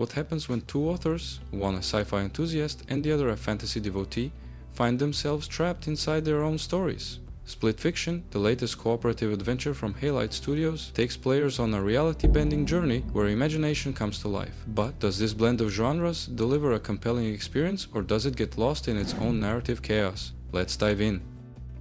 What happens when two authors, one a sci-fi enthusiast and the other a fantasy devotee, find themselves trapped inside their own stories? Split Fiction, the latest cooperative adventure from Halite Studios, takes players on a reality-bending journey where imagination comes to life. But does this blend of genres deliver a compelling experience, or does it get lost in its own narrative chaos? Let's dive in.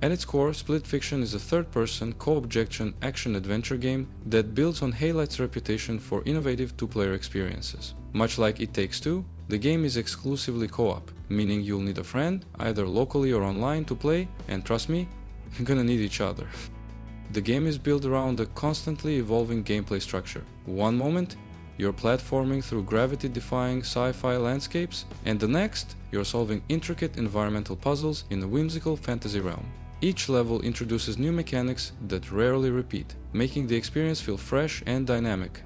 At its core, Split Fiction is a third-person, co-objection action-adventure game that builds on Halite's reputation for innovative two-player experiences. Much like It Takes Two, the game is exclusively co-op, meaning you'll need a friend, either locally or online, to play, and trust me, you're gonna need each other. The game is built around a constantly evolving gameplay structure. One moment, you're platforming through gravity-defying sci-fi landscapes, and the next, you're solving intricate environmental puzzles in a whimsical fantasy realm. Each level introduces new mechanics that rarely repeat, making the experience feel fresh and dynamic.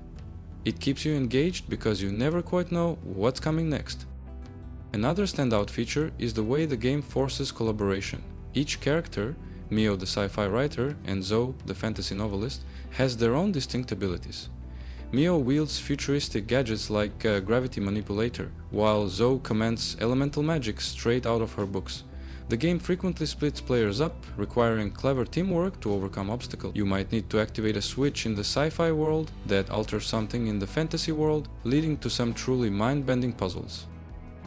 It keeps you engaged because you never quite know what's coming next. Another standout feature is the way the game forces collaboration. Each character, Mio the sci-fi writer and Zoe the fantasy novelist, has their own distinct abilities. Mio wields futuristic gadgets like a gravity manipulator, while Zoe commands elemental magic straight out of her books. The game frequently splits players up, requiring clever teamwork to overcome obstacles. You might need to activate a switch in the sci-fi world that alters something in the fantasy world, leading to some truly mind-bending puzzles.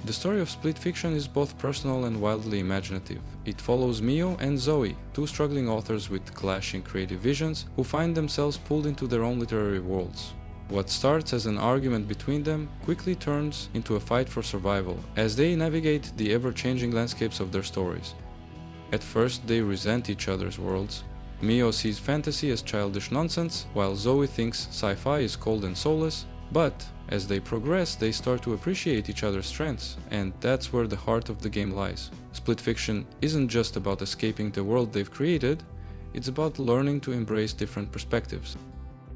The story of Split Fiction is both personal and wildly imaginative. It follows Mio and Zoe, two struggling authors with clashing creative visions who find themselves pulled into their own literary worlds. What starts as an argument between them quickly turns into a fight for survival as they navigate the ever-changing landscapes of their stories. At first, they resent each other's worlds. Mio sees fantasy as childish nonsense, while Zoe thinks sci-fi is cold and soulless. But as they progress, they start to appreciate each other's strengths, and that's where the heart of the game lies. Split Fiction isn't just about escaping the world they've created, it's about learning to embrace different perspectives.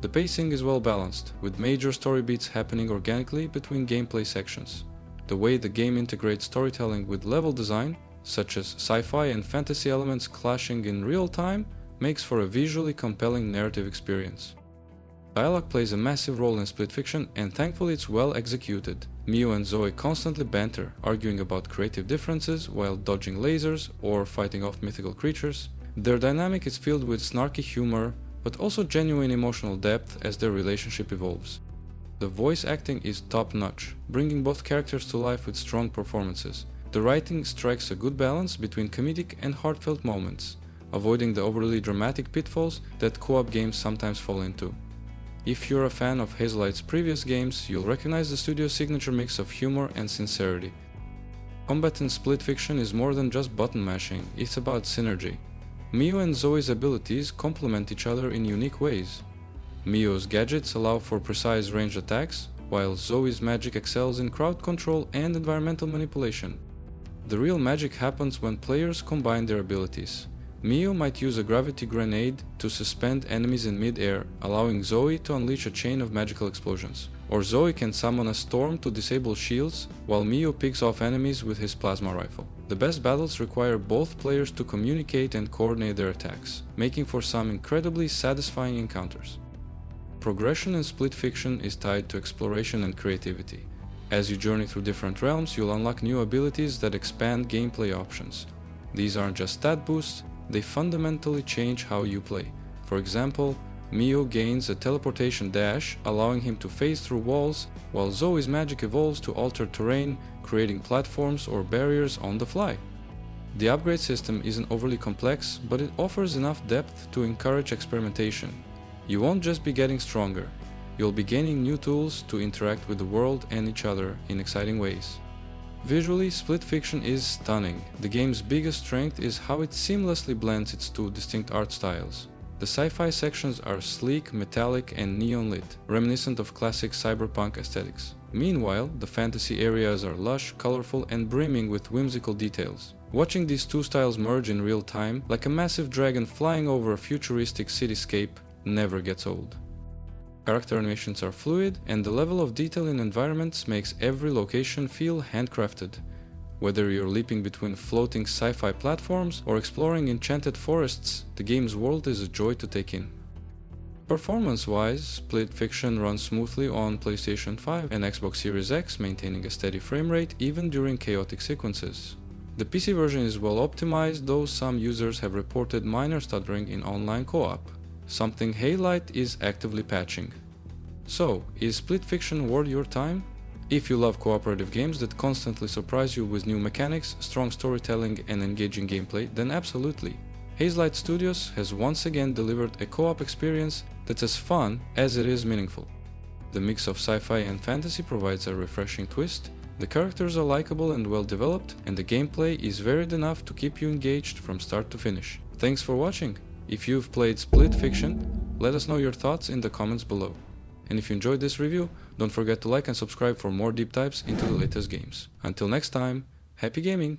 The pacing is well balanced, with major story beats happening organically between gameplay sections. The way the game integrates storytelling with level design, such as sci-fi and fantasy elements clashing in real time, makes for a visually compelling narrative experience. Dialogue plays a massive role in Split Fiction, and thankfully it's well executed. Mio and Zoe constantly banter, arguing about creative differences while dodging lasers or fighting off mythical creatures. Their dynamic is filled with snarky humor, but also genuine emotional depth as their relationship evolves. The voice acting is top-notch, bringing both characters to life with strong performances. The writing strikes a good balance between comedic and heartfelt moments, avoiding the overly dramatic pitfalls that co-op games sometimes fall into. If you're a fan of Hazelights' previous games, you'll recognize the studio's signature mix of humor and sincerity. Combat in Split Fiction is more than just button mashing, it's about synergy. Mio and Zoe's abilities complement each other in unique ways. Mio's gadgets allow for precise ranged attacks, while Zoe's magic excels in crowd control and environmental manipulation. The real magic happens when players combine their abilities. Mio might use a gravity grenade to suspend enemies in mid-air, allowing Zoe to unleash a chain of magical explosions. Or Zoe can summon a storm to disable shields, while Mio picks off enemies with his plasma rifle. The best battles require both players to communicate and coordinate their attacks, making for some incredibly satisfying encounters. Progression in Split Fiction is tied to exploration and creativity. As you journey through different realms, you'll unlock new abilities that expand gameplay options. These aren't just stat boosts, they fundamentally change how you play. For example, Mio gains a teleportation dash, allowing him to phase through walls, while Zoe's magic evolves to alter terrain, creating platforms or barriers on the fly. The upgrade system isn't overly complex, but it offers enough depth to encourage experimentation. You won't just be getting stronger, you'll be gaining new tools to interact with the world and each other in exciting ways. Visually, Split Fiction is stunning. The game's biggest strength is how it seamlessly blends its two distinct art styles. The sci-fi sections are sleek, metallic, and neon-lit, reminiscent of classic cyberpunk aesthetics. Meanwhile, the fantasy areas are lush, colorful, and brimming with whimsical details. Watching these two styles merge in real time, like a massive dragon flying over a futuristic cityscape, never gets old. Character animations are fluid, and the level of detail in environments makes every location feel handcrafted. Whether you're leaping between floating sci-fi platforms or exploring enchanted forests, the game's world is a joy to take in. Performance-wise, Split Fiction runs smoothly on PlayStation 5 and Xbox Series X, maintaining a steady frame rate even during chaotic sequences. The PC version is well optimized, though some users have reported minor stuttering in online co-op, something Halite is actively patching. So, is Split Fiction worth your time? If you love cooperative games that constantly surprise you with new mechanics, strong storytelling and engaging gameplay, then absolutely. Hazelight Studios has once again delivered a co-op experience that's as fun as it is meaningful. The mix of sci-fi and fantasy provides a refreshing twist, the characters are likable and well developed, and the gameplay is varied enough to keep you engaged from start to finish. Thanks for watching! If you've played Split Fiction, let us know your thoughts in the comments below. And if you enjoyed this review, don't forget to like and subscribe for more deep dives into the latest games. Until next time, happy gaming!